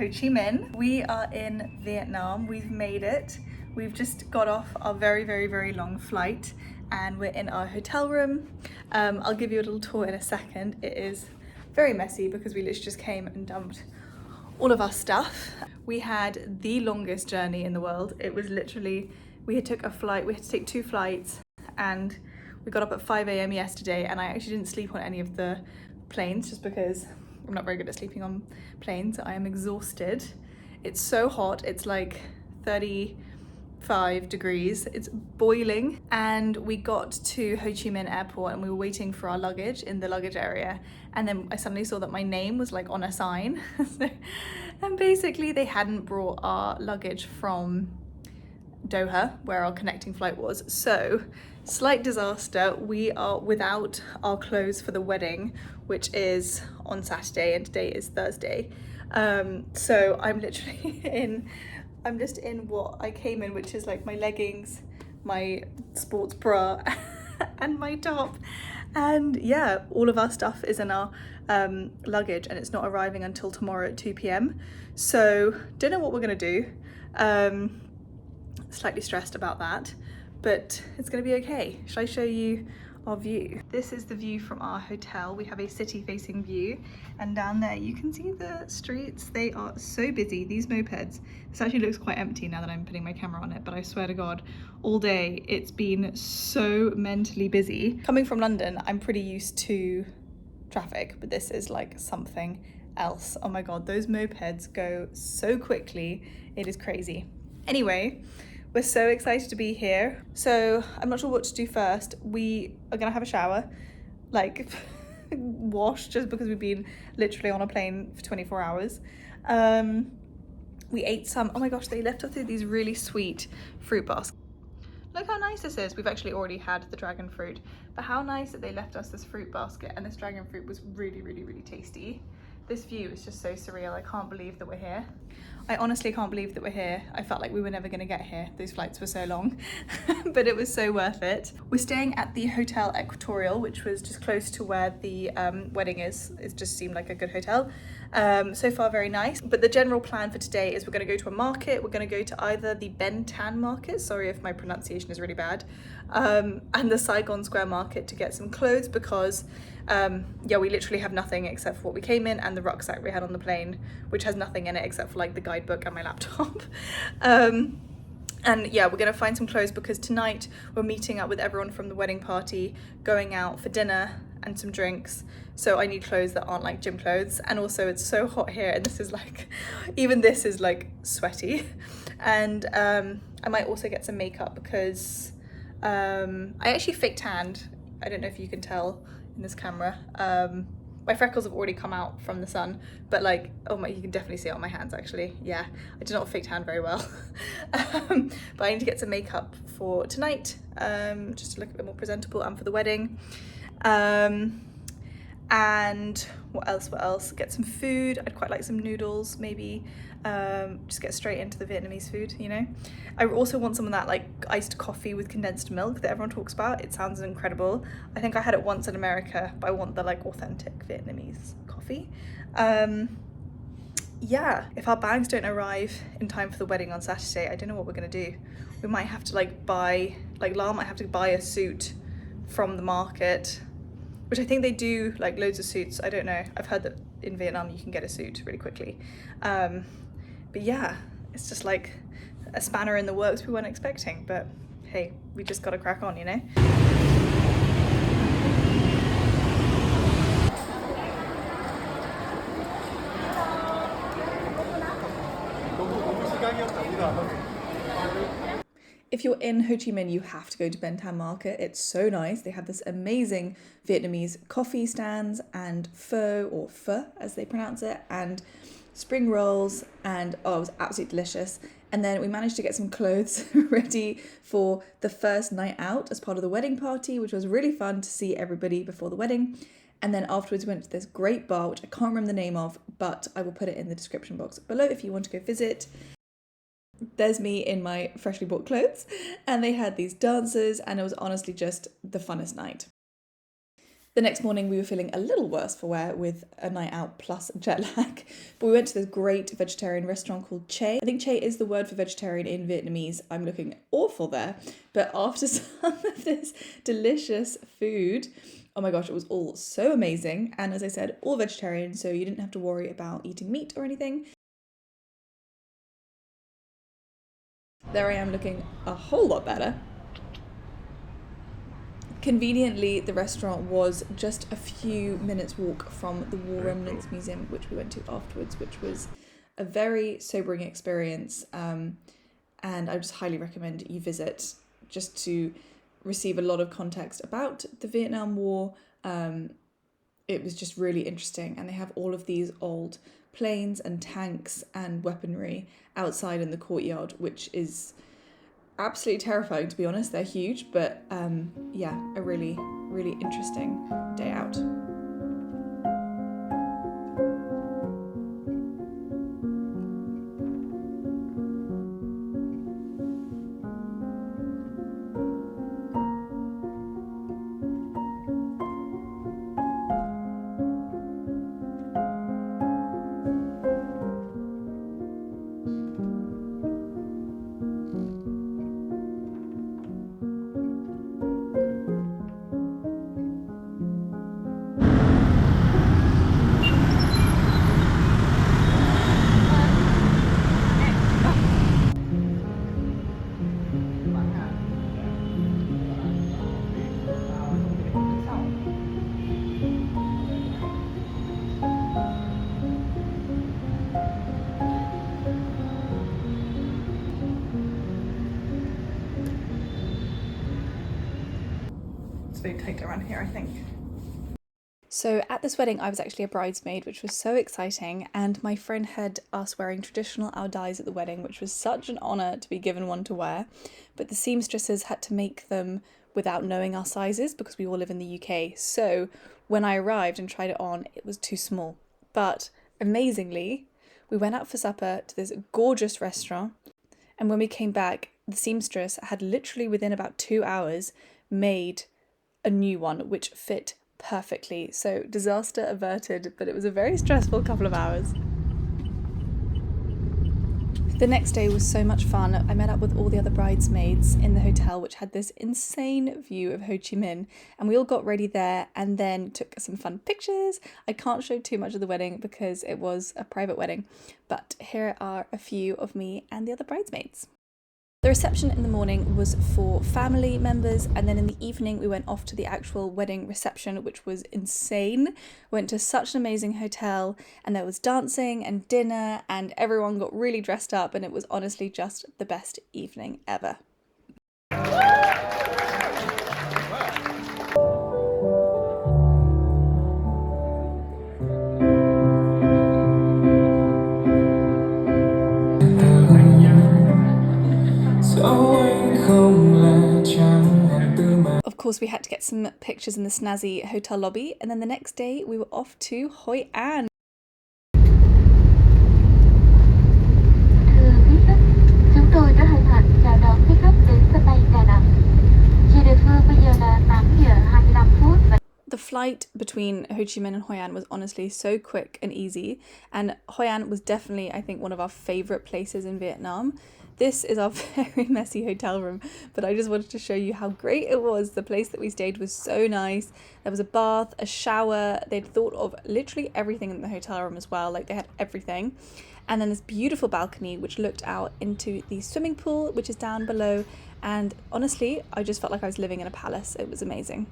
Ho Chi Minh. We are in Vietnam. We've made it. We've just got off our very long flight and we're in our hotel room. I'll give you a little tour in a second. It is very messy because we literally just came and dumped all of our stuff. We had the longest journey in the world. It was literally, we had to take 2 flights and we got up at 5 a.m. yesterday, and I actually didn't sleep on any of the planes just because I'm not very good at sleeping on planes. I am exhausted. It's so hot. It's like 35 degrees. It's boiling. And we got to Ho Chi Minh airport and we were waiting for our luggage in the luggage area. And then I suddenly saw that my name was like on a sign. And basically they hadn't brought our luggage from Doha, where our connecting flight was. So, slight disaster. We are without our clothes for the wedding, which is on Saturday and today is Thursday. So I'm literally I'm just in what I came in, which is like my leggings, my sports bra and my top. And yeah, all of our stuff is in our luggage and it's not arriving until tomorrow at 2 p.m. So don't know what we're gonna do. Slightly stressed about that, but it's gonna be okay. Shall I show you our view? This is the view from our hotel. We have a city facing view, and down there you can see the streets. They are so busy. These mopeds, this actually looks quite empty now that I'm putting my camera on it, but I swear to God, all day it's been so mentally busy. Coming from London, I'm pretty used to traffic, but this is like something else. Oh my God, those mopeds go so quickly. It is crazy. Anyway, we're so excited to be here. So I'm not sure what to do first. We are gonna have a shower, like wash, just because we've been literally on a plane for 24 hours. We ate some, oh my gosh, they left us with these really sweet fruit baskets. Look how nice this is. We've actually already had the dragon fruit, but how nice that they left us this fruit basket, and this dragon fruit was really tasty. This view is just so surreal. I can't believe that we're here. I honestly can't believe that we're here. I felt like we were never gonna get here. Those flights were so long, but it was so worth it. We're staying at the Hotel Equatorial, which was just close to where the wedding is. It just seemed like a good hotel. So far, very nice. But the general plan for today is we're gonna go to a market. We're gonna go to either the Ben Tan market, sorry if my pronunciation is really bad, and the Saigon Square market to get some clothes because yeah, we literally have nothing except for what we came in and the rucksack we had on the plane, which has nothing in it except for like the guidebook and my laptop. And yeah, we're gonna find some clothes because tonight we're meeting up with everyone from the wedding party, going out for dinner and some drinks. So I need clothes that aren't like gym clothes. And also it's so hot here and this is like, even this is like sweaty. And I might also get some makeup because I actually fake tanned. I don't know if you can tell in this camera. My freckles have already come out from the sun, but like, oh my, you can definitely see it on my hands actually. Yeah, I did not fake tan very well. But I need to get some makeup for tonight, just to look a bit more presentable, and for the wedding. And what else? Get some food. I'd quite like some noodles, maybe. Just get straight into the Vietnamese food, you know. I also want some of that like iced coffee with condensed milk that everyone talks about. It sounds incredible. I think I had it once in America, but I want the like authentic Vietnamese coffee. Yeah, if our bags don't arrive in time for the wedding on Saturday, I don't know what we're gonna do. We might have to like buy, like Lam might have to buy a suit from the market, which I think they do like loads of suits. I don't know. I've heard that in Vietnam you can get a suit really quickly. But yeah, it's just like a spanner in the works we weren't expecting, but hey, we just gotta crack on, you know? If you're in Ho Chi Minh, you have to go to Ben Thanh Market. It's so nice. They have this amazing Vietnamese coffee stands and pho, or pho as they pronounce it, and spring rolls, and oh, it was absolutely delicious. And then we managed to get some clothes ready for the first night out as part of the wedding party, which was really fun to see everybody before the wedding. And then afterwards we went to this great bar, which I can't remember the name of, but I will put it in the description box below if you want to go visit. There's me in my freshly bought clothes, and they had these dancers, and it was honestly just the funnest night. The next morning we were feeling a little worse for wear with a night out plus jet lag, but we went to this great vegetarian restaurant called Che. I think Che is the word for vegetarian in Vietnamese. I'm looking awful there, but after some of this delicious food, oh my gosh, it was all so amazing. And as I said, all vegetarian, so you didn't have to worry about eating meat or anything. There I am looking a whole lot better. Conveniently, the restaurant was just a few minutes walk from the War Remnants Museum, which we went to afterwards, which was a very sobering experience. And I just highly recommend you visit just to receive a lot of context about the Vietnam War. It was just really interesting, and they have all of these old planes and tanks and weaponry outside in the courtyard, which is absolutely terrifying, to be honest. They're huge, but yeah, a really, really interesting day out. It's very tight around here, I think. So at this wedding, I was actually a bridesmaid, which was so exciting, and my friend had us wearing traditional ao dais at the wedding, which was such an honour to be given one to wear, but the seamstresses had to make them without knowing our sizes because we all live in the UK. So when I arrived and tried it on, it was too small. But amazingly, we went out for supper to this gorgeous restaurant, and when we came back, the seamstress had literally within about 2 hours made a new one which fit perfectly. So disaster averted, but it was a very stressful couple of hours. The next day was so much fun. I met up with all the other bridesmaids in the hotel, which had this insane view of Ho Chi Minh, and we all got ready there and then took some fun pictures. I can't show too much of the wedding because it was a private wedding, but here are a few of me and the other bridesmaids. The reception in the morning was for family members, and then in the evening we went off to the actual wedding reception, which was insane. Went to such an amazing hotel, and there was dancing and dinner, and everyone got really dressed up, and it was honestly just the best evening ever. Of course, we had to get some pictures in the snazzy hotel lobby, and then the next day we were off to Hoi An. The flight between Ho Chi Minh and Hoi An was honestly so quick and easy, and Hoi An was definitely, I think, one of our favourite places in Vietnam. This is our very messy hotel room, but I just wanted to show you how great it was. The place that we stayed was so nice. There was a bath, a shower. They'd thought of literally everything in the hotel room as well. Like, they had everything. And then this beautiful balcony which looked out into the swimming pool, which is down below. And honestly, I just felt like I was living in a palace. It was amazing.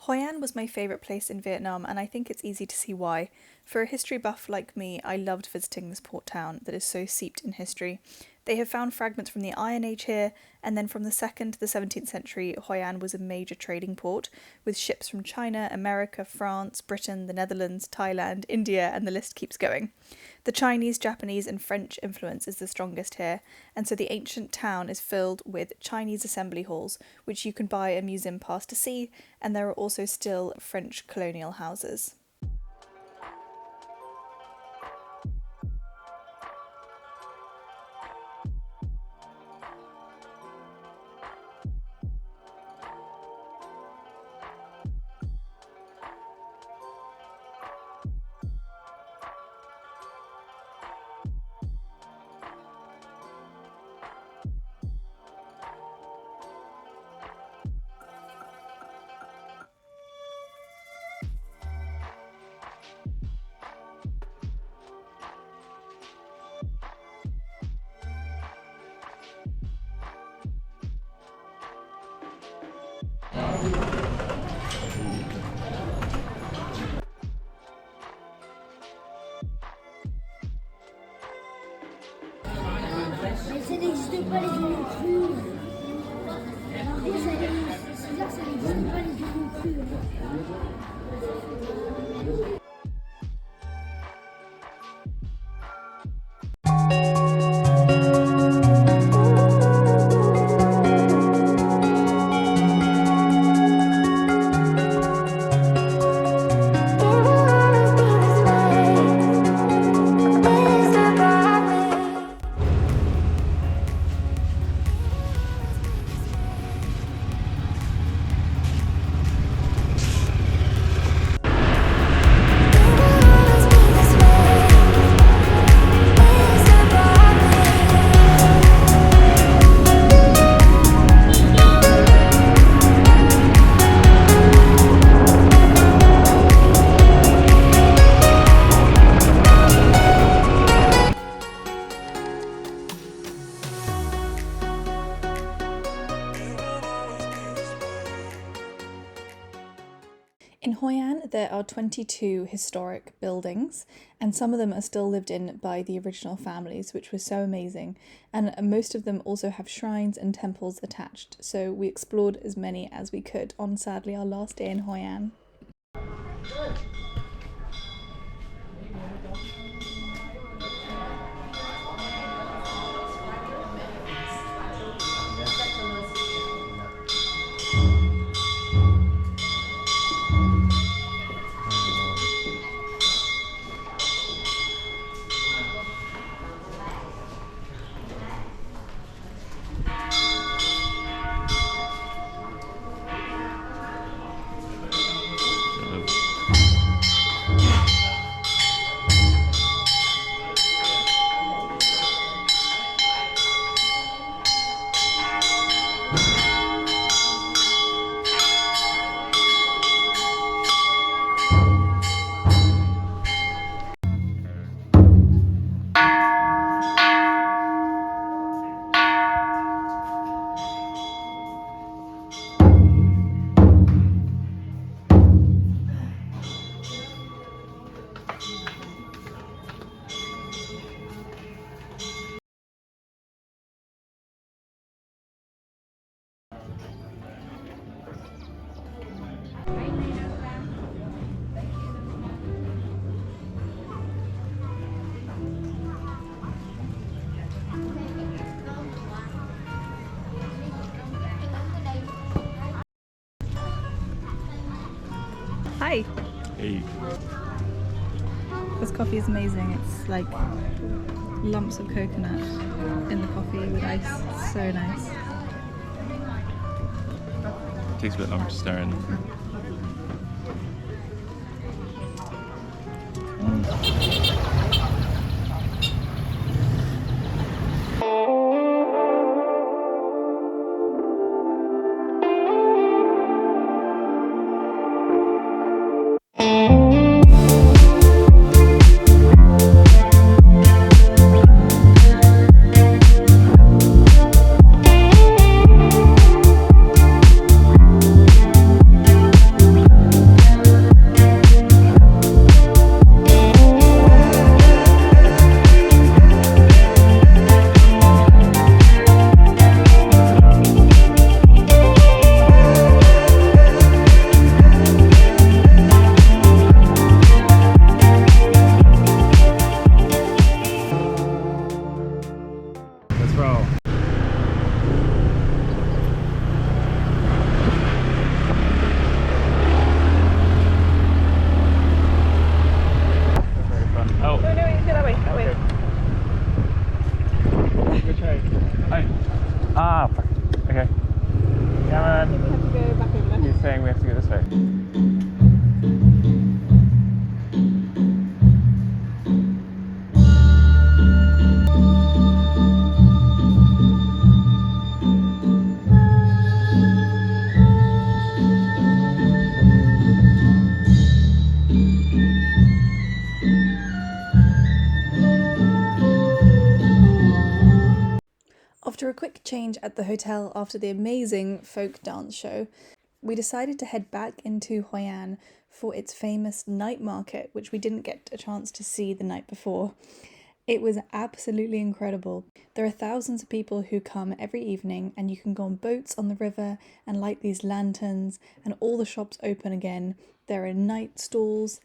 Hoi An was my favourite place in Vietnam, and I think it's easy to see why. For a history buff like me, I loved visiting this port town that is so steeped in history. They have found fragments from the Iron Age here, and then from the 2nd to the 17th century, Hoi An was a major trading port, with ships from China, America, France, Britain, the Netherlands, Thailand, India, and the list keeps going. The Chinese, Japanese, and French influence is the strongest here, and so the ancient town is filled with Chinese assembly halls, which you can buy a museum pass to see, and there are also still French colonial houses. Mais ça n'existe pas les unions crues. C'est-à-dire que ça n'existe pas les unions crues. In Hoi An, there are 22 historic buildings, and some of them are still lived in by the original families, which was so amazing. And most of them also have shrines and temples attached, so we explored as many as we could on sadly our last day in Hoi An. Hi! Hey. This coffee is amazing. It's like lumps of coconut in the coffee with ice. It's so nice. It takes a bit longer to stir in. change at the hotel after the amazing folk dance show, we decided to head back into Hoi An for its famous night market, which we didn't get a chance to see the night before. It was absolutely incredible. There are thousands of people who come every evening, and you can go on boats on the river and light these lanterns, and all the shops open again. There are night stalls.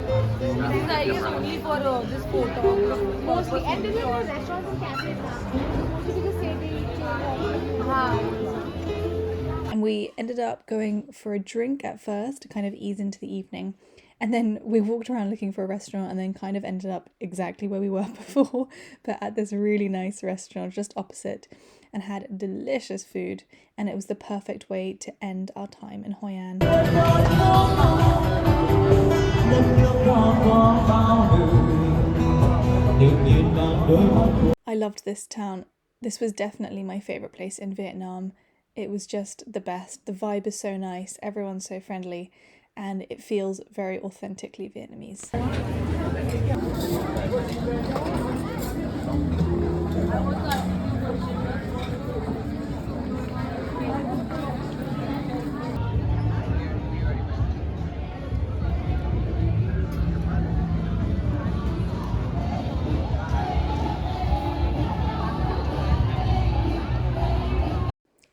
This is only for this photo. Mostly, and then there are restaurants and cafes. Mostly because And we ended up going for a drink at first to kind of ease into the evening. And then we walked around looking for a restaurant and then kind of ended up exactly where we were before, but at this really nice restaurant just opposite, and had delicious food. And it was the perfect way to end our time in Hoi An. I loved this town. This was definitely my favourite place in Vietnam. It was just the best. The vibe is so nice, everyone's so friendly, and it feels very authentically Vietnamese.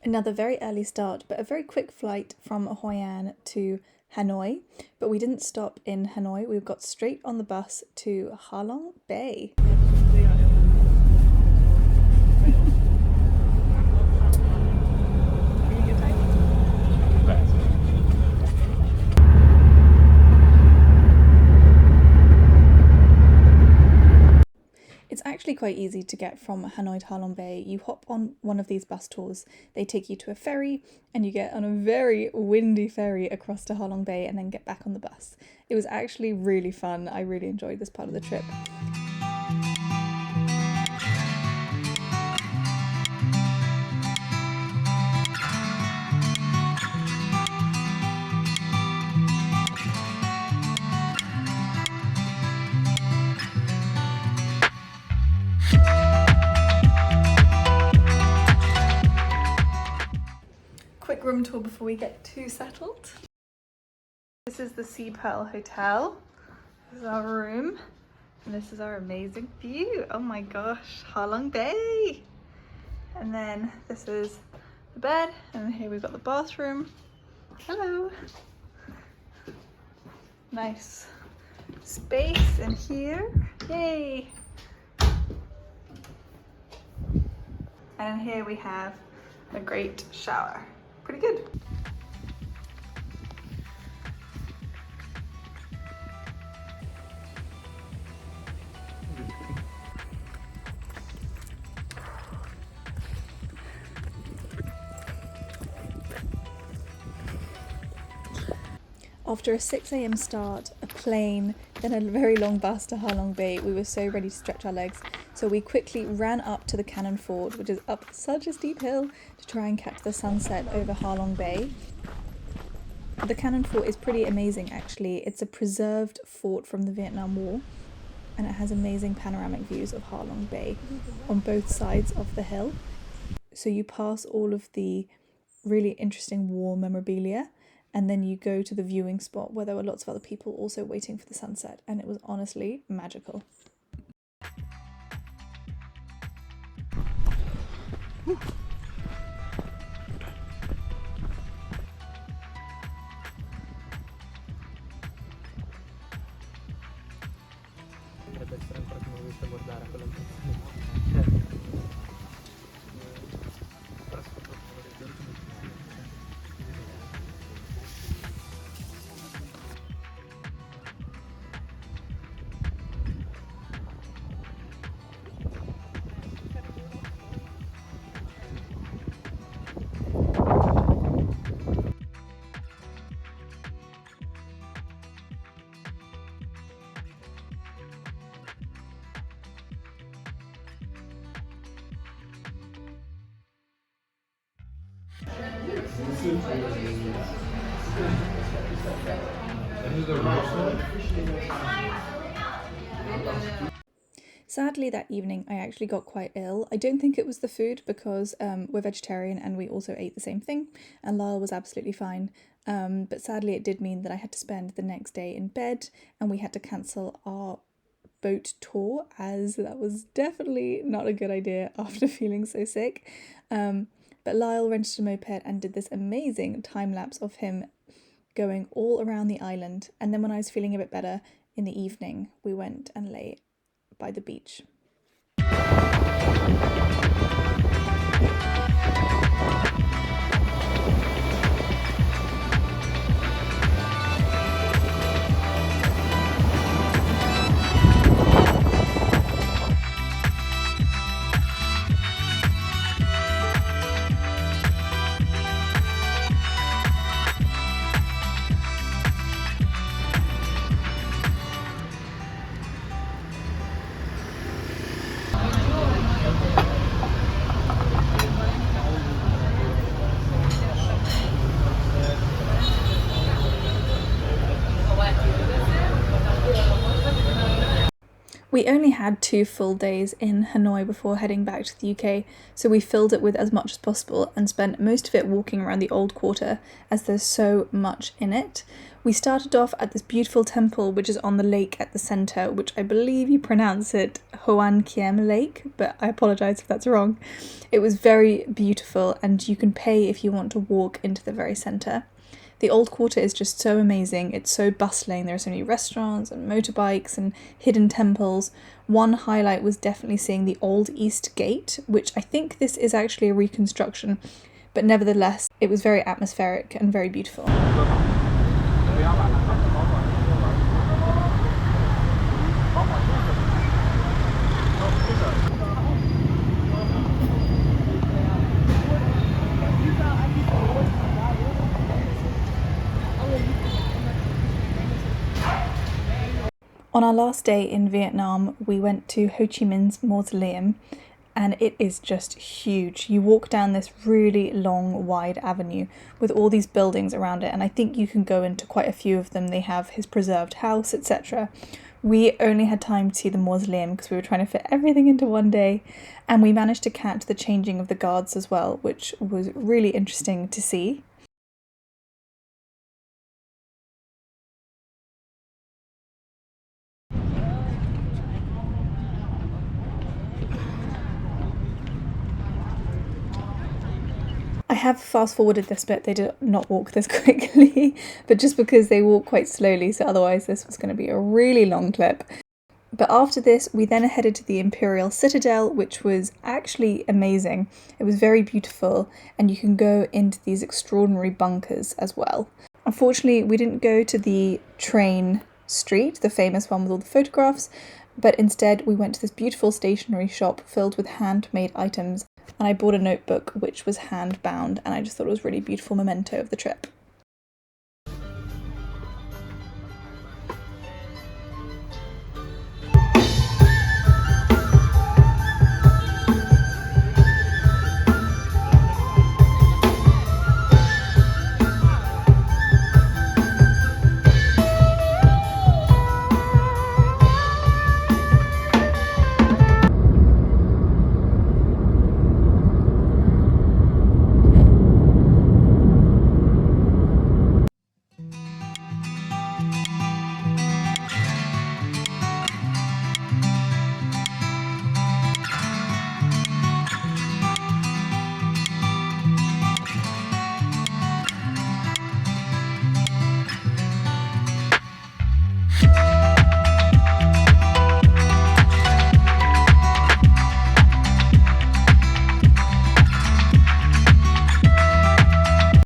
Another very early start, but a very quick flight from Hoi An to Hanoi. But we didn't stop in Hanoi, we got straight on the bus to Long Bay. It's actually quite easy to get from Hanoi to Ha Long Bay. You hop on one of these bus tours, they take you to a ferry, and you get on a very windy ferry across to Ha Long Bay and then get back on the bus. It was actually really fun. I really enjoyed this part of the trip. Quick room tour before we get too settled. This is the Sea Pearl Hotel. This is our room, and this is our amazing view. Oh my gosh, Ha Long Bay! And then this is the bed, and here we've got the bathroom. Hello! Nice space in here. Yay! And here we have a great shower. Pretty good. After a 6 a.m. start, a plane, then a very long bus to Ha Long Bay, we were so ready to stretch our legs. So we quickly ran up to the Cannon Fort, which is up such a steep hill, to try and catch the sunset over Ha Long Bay. The Cannon Fort is pretty amazing actually. It's a preserved fort from the Vietnam War, and it has amazing panoramic views of Ha Long Bay on both sides of the hill. So you pass all of the really interesting war memorabilia, and then you go to the viewing spot where there were lots of other people also waiting for the sunset, and it was honestly magical. Whew. Sadly, that evening I actually got quite ill. I don't think it was the food because we're vegetarian and we also ate the same thing, and Lyle was absolutely fine. But sadly, it did mean that I had to spend the next day in bed and we had to cancel our boat tour, as that was definitely not a good idea after feeling so sick. But Lyle rented a moped and did this amazing time lapse of him going all around the island. And then when I was feeling a bit better in the evening, we went and lay by the beach. We only had 2 full days in Hanoi before heading back to the UK, so we filled it with as much as possible and spent most of it walking around the old quarter, as there's so much in it. We started off at this beautiful temple which is on the lake at the centre, which I believe you pronounce it Ho An Lake, but I apologise if that's wrong. It was very beautiful and you can pay if you want to walk into the very centre. The old quarter is just so amazing, it's so bustling, there are so many restaurants and motorbikes and hidden temples. One highlight was definitely seeing the old East Gate, which I think this is actually a reconstruction, but nevertheless it was very atmospheric and very beautiful. On our last day in Vietnam, we went to Ho Chi Minh's mausoleum, and it is just huge. You walk down this really long, wide avenue with all these buildings around it, and I think you can go into quite a few of them. They have his preserved house, etc. We only had time to see the mausoleum because we were trying to fit everything into one day, and we managed to catch the changing of the guards as well, which was really interesting to see. I have fast forwarded this bit, they did not walk this quickly, but just because they walk quite slowly, so otherwise this was going to be a really long clip. But after this, we then headed to the Imperial Citadel, which was actually amazing. It was very beautiful, and you can go into these extraordinary bunkers as well. Unfortunately, we didn't go to the train street, the famous one with all the photographs, but instead we went to this beautiful stationery shop filled with handmade items, and I bought a notebook which was hand bound, and I just thought it was a really beautiful memento of the trip.